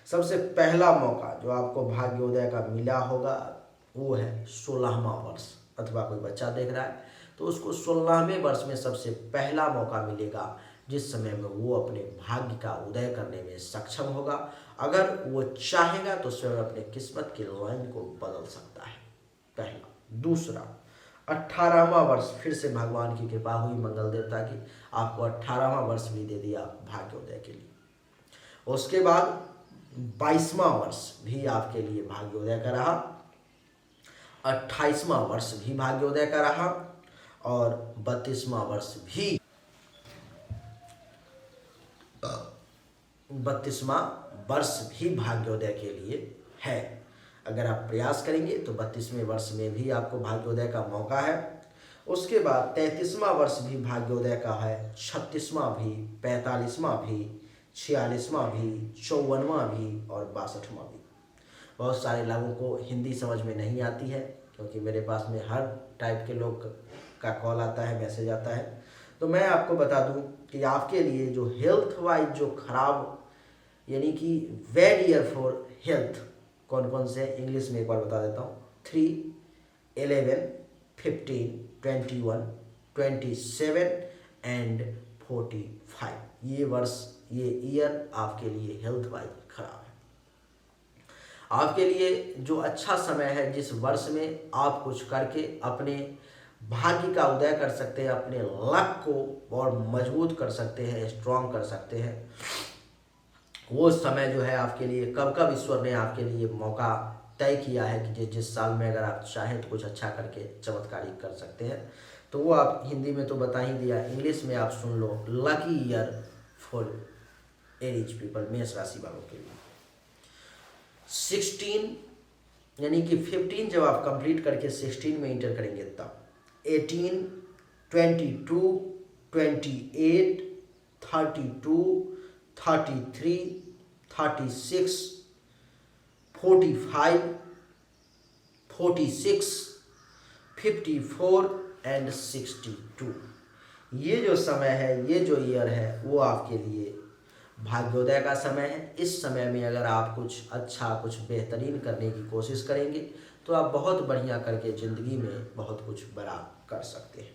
S1: सबसे पहला मौका जो आपको भाग्योदय का मिला होगा वो है 16वां वर्ष, अथवा कोई बच्चा देख रहा है तो उसको 16वें वर्ष में सबसे पहला मौका मिलेगा, जिस समय में वो अपने भाग्य का उदय करने में सक्षम होगा। अगर वो चाहेगा तो स्वयं अपने किस्मत की लाइन को बदल सकता है, पहला। दूसरा, 18वां वर्ष, फिर से भगवान की कृपा हुई मंगल देवता की, आपको 18वां वर्ष भी दे दिया भाग्योदय के लिए। उसके बाद 22वां वर्ष भी आपके लिए भाग्योदय का रहा, 28वां वर्ष भी भाग्योदय का रहा और 32वां वर्ष भी 32वां वर्ष भी भाग्योदय के लिए है। अगर आप प्रयास करेंगे तो 32वें वर्ष में भी आपको भाग्योदय का मौका है। उसके बाद 33वां वर्ष भी भाग्योदय का है, 36वां भी, 45वां भी, 46वां भी, 54वां भी और 62वां भी। बहुत सारे लोगों को हिंदी समझ में नहीं आती है, क्योंकि मेरे पास में हर टाइप के लोग का कॉल आता है, मैसेज आता है। तो मैं आपको बता दूं कि आपके लिए जो हेल्थ वाइज जो खराब, यानी कि बैड ईयर फॉर हेल्थ कौन कौन से इंग्लिश में एक बार बता देता हूँ। 3, 11, 15, 21, 27 एंड 45, ये वर्ष, ये ईयर आपके लिए हेल्थ वाइज खराब है। आपके लिए जो अच्छा समय है, जिस वर्ष में आप कुछ करके अपने भाग्य का उदय कर सकते हैं, अपने लक को और मजबूत कर सकते हैं, स्ट्रांग कर सकते हैं, वो समय जो है आपके लिए कब कब ईश्वर ने आपके लिए मौका तय किया है कि जिस साल में अगर आप चाहें तो कुछ अच्छा करके चमत्कारी कर सकते हैं। तो वो आप हिंदी में तो बता ही दिया, इंग्लिश में आप सुन लो। Lucky year for Aries people, मेष राशि वालों के लिए 16, यानी कि 15 जब आप कंप्लीट करके 16 में इंटर करेंगे तब 18, 22, 28, 32, 33, 36, 45, 46, 54 एंड 62, ये जो समय है, ये जो ईयर है, वो आपके लिए भाग्योदय का समय है। इस समय में अगर आप कुछ अच्छा, कुछ बेहतरीन करने की कोशिश करेंगे तो आप बहुत बढ़िया करके ज़िंदगी में बहुत कुछ बड़ा कर सकते हैं।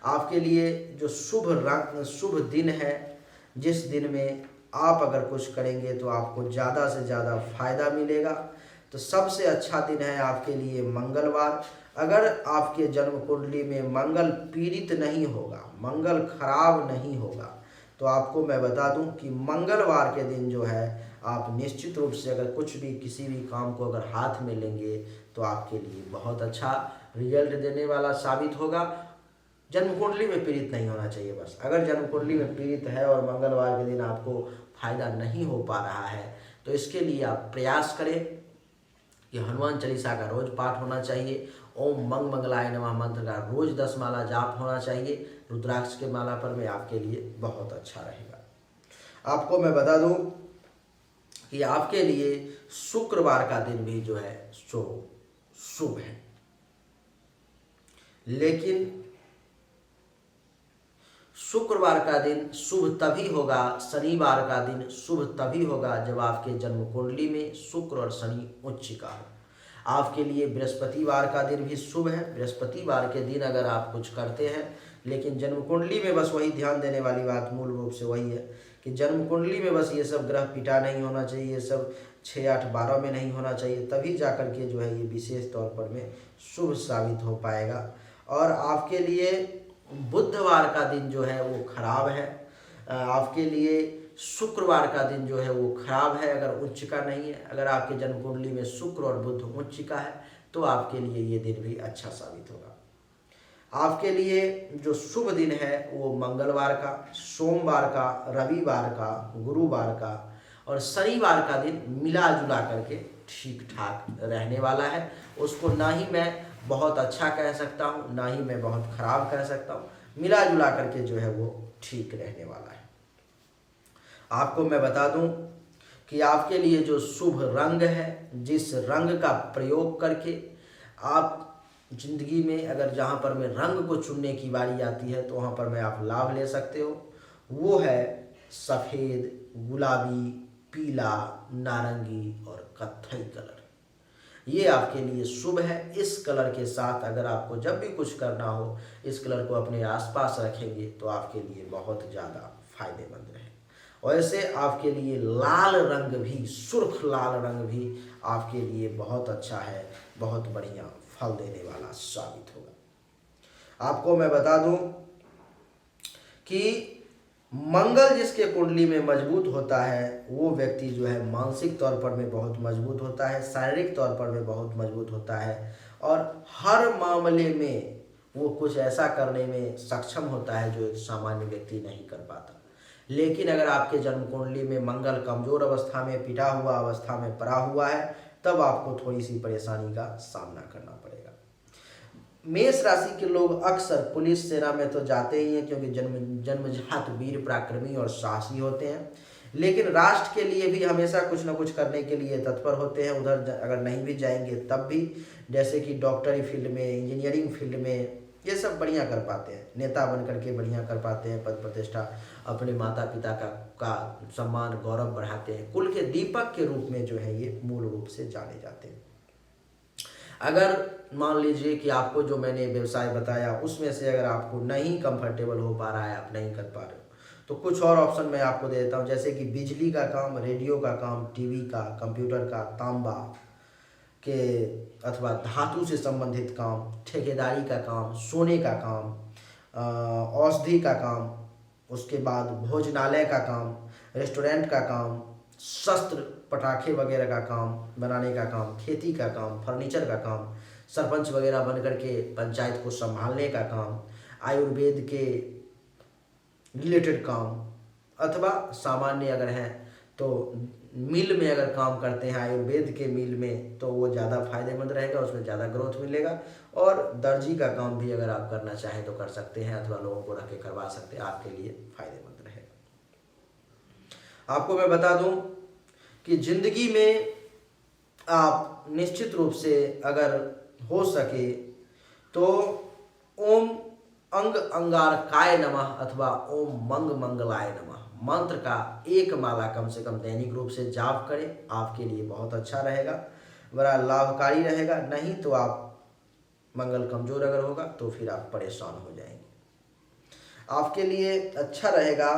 S1: आपके लिए जो शुभ दिन है, जिस दिन में आप अगर कुछ करेंगे तो आपको ज़्यादा से ज़्यादा फायदा मिलेगा, तो सबसे अच्छा दिन है आपके लिए मंगलवार। अगर आपके जन्म कुंडली में मंगल पीड़ित नहीं होगा, मंगल खराब नहीं होगा, तो आपको मैं बता दूं कि मंगलवार के दिन जो है आप निश्चित रूप से अगर कुछ भी, किसी भी काम को अगर हाथ में लेंगे तो आपके लिए बहुत अच्छा रिजल्ट देने वाला साबित होगा। जन्म कुंडली में पीड़ित नहीं होना चाहिए बस। अगर जन्म कुंडली में पीड़ित है और मंगलवार के दिन आपको फायदा नहीं हो पा रहा है, तो इसके लिए आप प्रयास करें कि हनुमान चालीसा का रोज पाठ होना चाहिए, ओम मंग मंगलाय नमः मंत्र का रोज 10 माला जाप होना चाहिए, रुद्राक्ष के माला पर में आपके लिए बहुत अच्छा रहेगा। आपको मैं बता दूं कि आपके लिए शुक्रवार का दिन भी जो है सो शुभ है, लेकिन शुक्रवार का दिन शुभ तभी होगा, शनिवार का दिन शुभ तभी होगा जब आपके जन्म कुंडली में शुक्र और शनि उच्चिका हो। आपके लिए बृहस्पतिवार का दिन भी शुभ है। बृहस्पतिवार के दिन अगर आप कुछ करते हैं, लेकिन जन्म कुंडली में बस वही ध्यान देने वाली बात मूल रूप से वही है कि जन्म कुंडली में बस ये सब ग्रह पिटा नहीं होना चाहिए, ये सब 6, 8, 12 में नहीं होना चाहिए, तभी जा कर के जो है ये विशेष तौर पर में शुभ साबित हो पाएगा। और आपके लिए बुधवार का दिन जो है वो खराब है। आपके लिए शुक्रवार का दिन जो है वो खराब है, अगर उच्चिका नहीं है। अगर आपके जन्म कुंडली में शुक्र और बुध उच्चिका है तो आपके लिए ये दिन भी अच्छा साबित होगा। आपके लिए जो शुभ दिन है वो मंगलवार का, सोमवार का, रविवार का, गुरुवार का और शनिवार का दिन मिला जुला करके ठीक ठाक रहने वाला है। उसको ना ही मैं बहुत अच्छा कह सकता हूँ, ना ही मैं बहुत खराब कह सकता हूँ, मिला जुला करके जो है वो ठीक रहने वाला है। आपको मैं बता दूं कि आपके लिए जो शुभ रंग है, जिस रंग का प्रयोग करके आप जिंदगी में अगर जहाँ पर मैं रंग को चुनने की बारी आती है तो वहाँ पर मैं आप लाभ ले सकते हो, वो है सफ़ेद, गुलाबी, पीला, नारंगी और कत्थई कलर। ये आपके लिए शुभ है। इस कलर के साथ अगर आपको जब भी कुछ करना हो, इस कलर को अपने आसपास रखेंगे तो आपके लिए बहुत ज़्यादा फायदेमंद रहे। वैसे आपके लिए लाल रंग भी, सुर्ख लाल रंग भी आपके लिए बहुत अच्छा है, बहुत बढ़िया फल देने वाला साबित होगा। आपको मैं बता दूं कि मंगल जिसके कुंडली में मजबूत होता है वो व्यक्ति जो है मानसिक तौर पर में बहुत मजबूत होता है, शारीरिक तौर पर में बहुत मजबूत होता है और हर मामले में वो कुछ ऐसा करने में सक्षम होता है जो एक सामान्य व्यक्ति नहीं कर पाता। लेकिन अगर आपके जन्म कुंडली में मंगल कमजोर अवस्था में, पिटा हुआ अवस्था में पड़ा हुआ है, तब आपको थोड़ी सी परेशानी का सामना करना पड़ेगा। मेष राशि के लोग अक्सर पुलिस सेना में तो जाते ही हैं, क्योंकि जन्मजात वीर पराक्रमी और साहसी होते हैं, लेकिन राष्ट्र के लिए भी हमेशा कुछ न कुछ करने के लिए तत्पर होते हैं। उधर अगर नहीं भी जाएंगे तब भी, जैसे कि डॉक्टरी फील्ड में, इंजीनियरिंग फील्ड में, ये सब बढ़िया कर पाते हैं। नेता बन करके बढ़िया कर पाते हैं, पद प्रतिष्ठा, अपने माता पिता का सम्मान गौरव बढ़ाते हैं। कुल के दीपक के रूप में जो है ये मूल रूप से जाने जाते हैं। अगर मान लीजिए कि आपको जो मैंने व्यवसाय बताया उसमें से अगर आपको नहीं कंफर्टेबल हो पा रहा है, आप नहीं कर पा रहे हो, तो कुछ और ऑप्शन मैं आपको दे देता हूँ, जैसे कि बिजली का काम, रेडियो का काम, टीवी का, कंप्यूटर का, तांबा के अथवा धातु से संबंधित काम, ठेकेदारी का काम, सोने का काम, औषधि का काम, उसके बाद भोजनालय का काम, रेस्टोरेंट का काम, शस्त्र पटाखे वगैरह का काम बनाने का काम, खेती का काम, फर्नीचर का काम, सरपंच वगैरह बन करके पंचायत को संभालने का काम, आयुर्वेद के रिलेटेड काम, अथवा सामान्य अगर हैं तो मिल में अगर काम करते हैं, आयुर्वेद के मिल में, तो वो ज़्यादा फायदेमंद रहेगा, उसमें ज़्यादा ग्रोथ मिलेगा। और दर्जी का काम भी अगर आप करना चाहें तो कर सकते हैं, अथवा लोगों को रख के करवा सकते हैं, आपके लिए फायदेमंद रहेगा। आपको मैं बता दूं कि जिंदगी में आप निश्चित रूप से अगर हो सके तो ओम अंग अंगारकाय नमः अथवा ओम मंग मंगलाय नमः मंत्र का एक माला कम से कम दैनिक रूप से जाप करें, आपके लिए बहुत अच्छा रहेगा, बड़ा लाभकारी रहेगा। नहीं तो आप मंगल कमजोर अगर होगा तो फिर आप परेशान हो जाएंगे। आपके लिए अच्छा रहेगा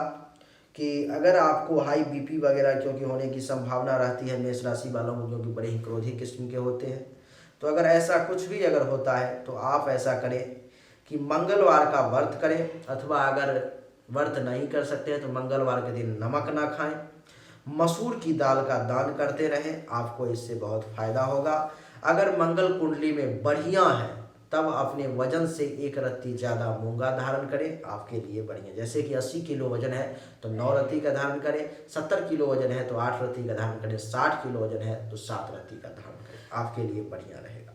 S1: कि अगर आपको हाई बीपी वगैरह क्योंकि होने की संभावना रहती है मेष राशि वालों को, क्योंकि बड़े ही क्रोधी किस्म के होते हैं, तो अगर ऐसा कुछ भी अगर होता है तो आप ऐसा करें कि मंगलवार का व्रत करें, अथवा अगर व्रत नहीं कर सकते हैं तो मंगलवार के दिन नमक ना खाएं, मसूर की दाल का दान करते रहें, आपको इससे बहुत फायदा होगा। अगर मंगल कुंडली में बढ़िया है तब अपने वजन से 1 रत्ती ज़्यादा मूंगा धारण करें, आपके लिए बढ़िया। जैसे कि 80 किलो वजन है तो 9 रत्ती का धारण करें, 70 किलो वजन है तो 8 रत्ती का धारण करें, 60 किलो वजन है तो 7 रत्ती का धारण करें, आपके लिए बढ़िया रहेगा।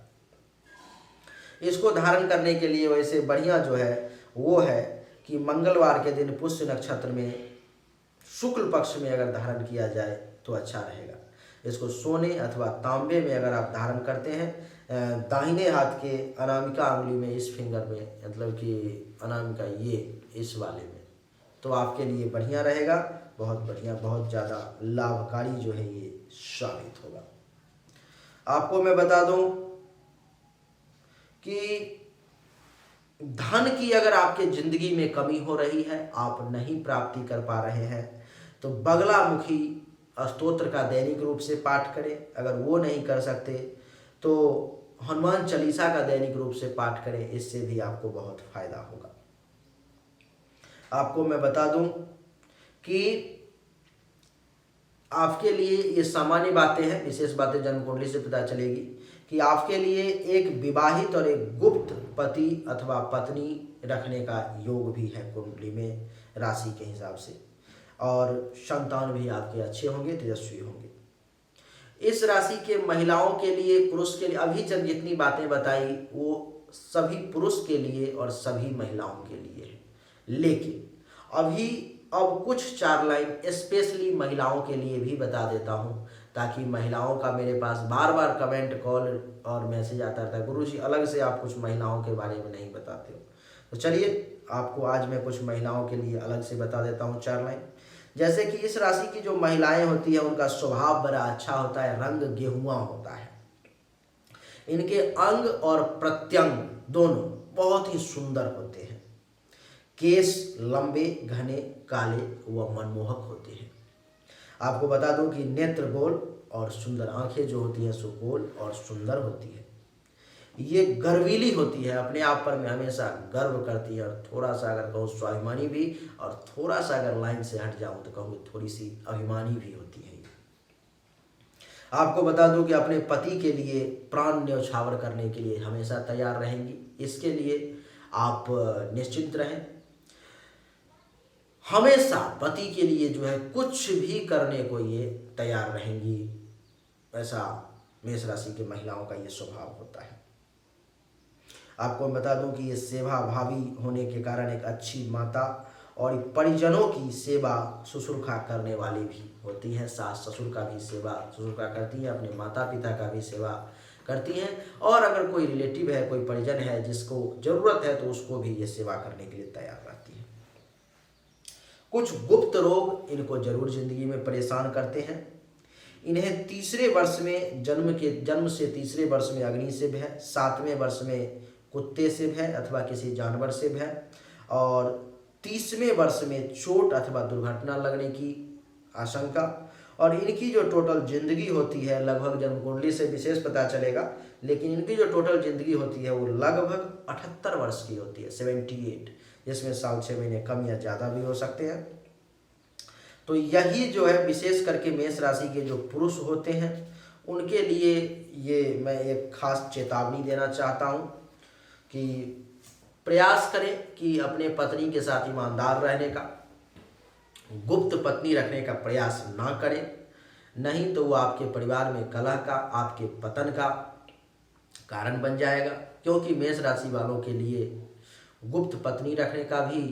S1: इसको धारण करने के लिए वैसे बढ़िया जो है वो है कि मंगलवार के दिन पुष्य नक्षत्र में शुक्ल पक्ष में अगर धारण किया जाए तो अच्छा रहेगा। इसको सोने अथवा तांबे में अगर आप धारण करते हैं, दाहिने हाथ के अनामिका अंगुली में, इस फिंगर में, मतलब कि अनामिका ये इस वाले में, तो आपके लिए बढ़िया रहेगा, बहुत बढ़िया, बहुत ज़्यादा लाभकारी जो है ये साबित होगा। आपको मैं बता दूं कि धन की अगर आपके जिंदगी में कमी हो रही है, आप नहीं प्राप्ति कर पा रहे हैं, तो बगलामुखी स्तोत्र का दैनिक रूप से पाठ करें। अगर वो नहीं कर सकते तो हनुमान चालीसा का दैनिक रूप से पाठ करें, इससे भी आपको बहुत फायदा होगा। आपको मैं बता दूं कि आपके लिए ये सामान्य बातें हैं, विशेष बातें जन्म कुंडली से पता चलेगी कि आपके लिए एक विवाहित और एक गुप्त पति अथवा पत्नी रखने का योग भी है कुंडली में राशि के हिसाब से, और संतान भी आपके अच्छे होंगे, तेजस्वी होंगे। इस राशि के महिलाओं के लिए, पुरुष के लिए, अभी तक जितनी बातें बताई वो सभी पुरुष के लिए और सभी महिलाओं के लिए है, लेकिन अब कुछ 4 लाइन स्पेशली महिलाओं के लिए भी बता देता हूँ, ताकि महिलाओं का मेरे पास बार बार कमेंट, कॉल और मैसेज आता रहता है, गुरुजी अलग से आप कुछ महिलाओं के बारे में नहीं बताते हो। तो चलिए आपको आज मैं कुछ महिलाओं के लिए अलग से बता देता हूँ 4 लाइन। जैसे कि इस राशि की जो महिलाएं होती हैं उनका स्वभाव बड़ा अच्छा होता है, रंग गेहुआ होता है, इनके अंग और प्रत्यंग दोनों बहुत ही सुंदर होते हैं, केस लंबे, घने, काले व मनमोहक होते हैं। आपको बता दूं कि नेत्र गोल और सुंदर, आंखें जो होती हैं सो गोल और सुंदर होती है। ये गर्वीली होती है, अपने आप पर में हमेशा गर्व करती है, और थोड़ा सा अगर कहूँ स्वाभिमानी भी, और थोड़ा सा अगर लाइन से हट जाऊँ तो कहूँ थोड़ी सी अभिमानी भी होती है। आपको बता दूं कि अपने पति के लिए प्राण न्यौछावर करने के लिए हमेशा तैयार रहेंगी। इसके लिए आप निश्चिंत रहें, हमेशा पति के लिए जो है कुछ भी करने को ये तैयार रहेंगी। ऐसा मेष राशि की महिलाओं का ये स्वभाव होता है। आपको मैं बता दूं कि ये सेवा भावी होने के कारण एक अच्छी माता और परिजनों की सेवा ससुरखा करने वाली भी होती हैं। सास ससुर का भी सेवा ससुरखा करती हैं, अपने माता पिता का भी सेवा करती हैं, और अगर कोई रिलेटिव है, कोई परिजन है जिसको ज़रूरत है तो उसको भी ये सेवा करने के लिए तैयार रहती है। कुछ गुप्त रोग इनको जरूर जिंदगी में परेशान करते हैं। इन्हें तीसरे वर्ष में जन्म से तीसरे वर्ष में अग्नि सिभ है, 7वें वर्ष में कुत्ते सिभ है अथवा किसी जानवर सिभ है, और 30वें वर्ष में चोट अथवा दुर्घटना लगने की आशंका। और इनकी जो टोटल जिंदगी होती है लगभग, जन्म कुंडली से विशेष पता चलेगा, लेकिन इनकी जो टोटल जिंदगी होती है वो लगभग 78 वर्ष की होती है, 78, जिसमें साल 6 महीने कम या ज़्यादा भी हो सकते हैं। तो यही जो है विशेष करके मेष राशि के जो पुरुष होते हैं उनके लिए ये मैं एक खास चेतावनी देना चाहता हूँ कि प्रयास करें कि अपने पत्नी के साथ ईमानदार रहने का, गुप्त पत्नी रखने का प्रयास ना करें, नहीं तो वो आपके परिवार में कलह का, आपके पतन का कारण बन जाएगा। क्योंकि मेष राशि वालों के लिए गुप्त पत्नी रखने का भी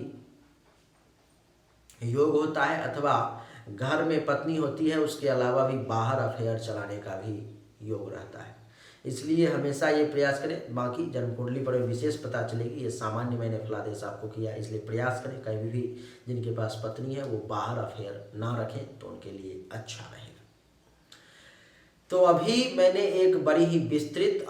S1: योग होता है, अथवा घर में पत्नी होती है उसके अलावा भी बाहर अफेयर चलाने का भी योग रहता है। इसलिए हमेशा ये प्रयास करें। बाकी जन्म कुंडली पर विशेष पता चलेगी, ये सामान्य मैंने फलादेश आपको किया, इसलिए प्रयास करें कहीं भी जिनके पास पत्नी है वो बाहर अफेयर ना रखें तो उनके लिए अच्छा रहेगा। तो अभी मैंने एक बड़ी ही विस्तृत,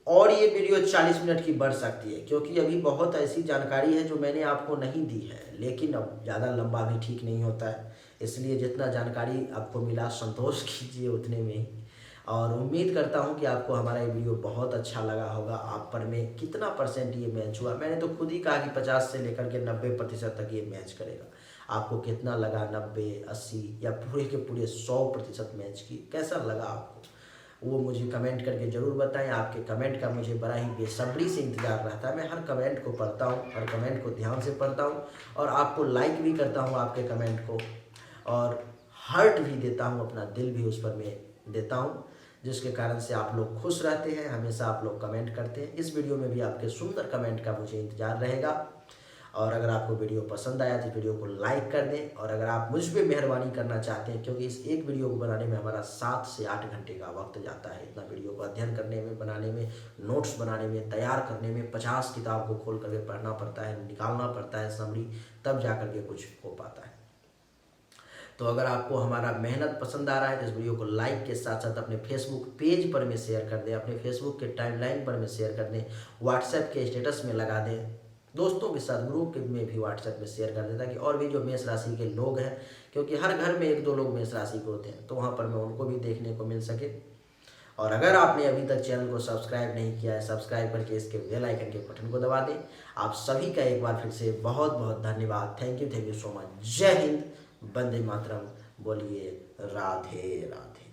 S1: और ये वीडियो 40 मिनट की बढ़ सकती है, क्योंकि अभी बहुत ऐसी जानकारी है जो मैंने आपको नहीं दी है, लेकिन अब ज़्यादा लंबा भी ठीक नहीं होता है, इसलिए जितना जानकारी आपको मिला संतोष कीजिए उतने में ही। और उम्मीद करता हूं कि आपको हमारा ये वीडियो बहुत अच्छा लगा होगा। आप पर में कितना % ये मैच हुआ, मैंने तो खुद ही कहा कि 50 से लेकर के 90% तक ये मैच करेगा। आपको कितना लगा, 90, 80 या पूरे के पूरे 100% मैच की, कैसा लगा आपको वो मुझे कमेंट करके ज़रूर बताएं। आपके कमेंट का मुझे बड़ा ही बेसब्री से इंतज़ार रहता है। मैं हर कमेंट को पढ़ता हूँ, हर कमेंट को ध्यान से पढ़ता हूँ, और आपको लाइक भी करता हूँ आपके कमेंट को, और हार्ट भी देता हूँ, अपना दिल भी उस पर मैं देता हूँ, जिसके कारण से आप लोग खुश रहते हैं, हमेशा आप लोग कमेंट करते हैं। इस वीडियो में भी आपके सुंदर कमेंट का मुझे इंतज़ार रहेगा। और अगर आपको वीडियो पसंद आया तो वीडियो को लाइक कर दें, और अगर आप मुझ पर मेहरबानी करना चाहते हैं, क्योंकि इस एक वीडियो को बनाने में हमारा 7 से 8 घंटे का वक्त जाता है, इतना वीडियो को अध्ययन करने में, बनाने में, नोट्स बनाने में, तैयार करने में 50 किताब को खोल करके पढ़ना पड़ता है, निकालना पड़ता है समरी, तब जा करके कुछ हो पाता है। तो अगर आपको हमारा मेहनत पसंद आ रहा है तो इस वीडियो को लाइक के साथ साथ अपने फेसबुक पेज पर में शेयर कर दें, अपने फेसबुक के टाइमलाइन पर में शेयर कर दें, व्हाट्सएप के स्टेटस में लगा दें, दोस्तों के साथ ग्रुप में भी व्हाट्सएप में शेयर कर दें, ताकि और भी जो मेष राशि के लोग हैं, क्योंकि हर घर में 1-2 लोग मेष राशि के होते हैं, तो वहाँ पर मैं उनको भी देखने को मिल सके। और अगर आपने अभी तक चैनल को सब्सक्राइब नहीं किया है, सब्सक्राइब करके इसके बेल आइकन के बटन को दबा दें। आप सभी का एक बार फिर से बहुत बहुत धन्यवाद। Thank you so much. जय हिंद, वंदे मातरम। बोलिए राधे राधे।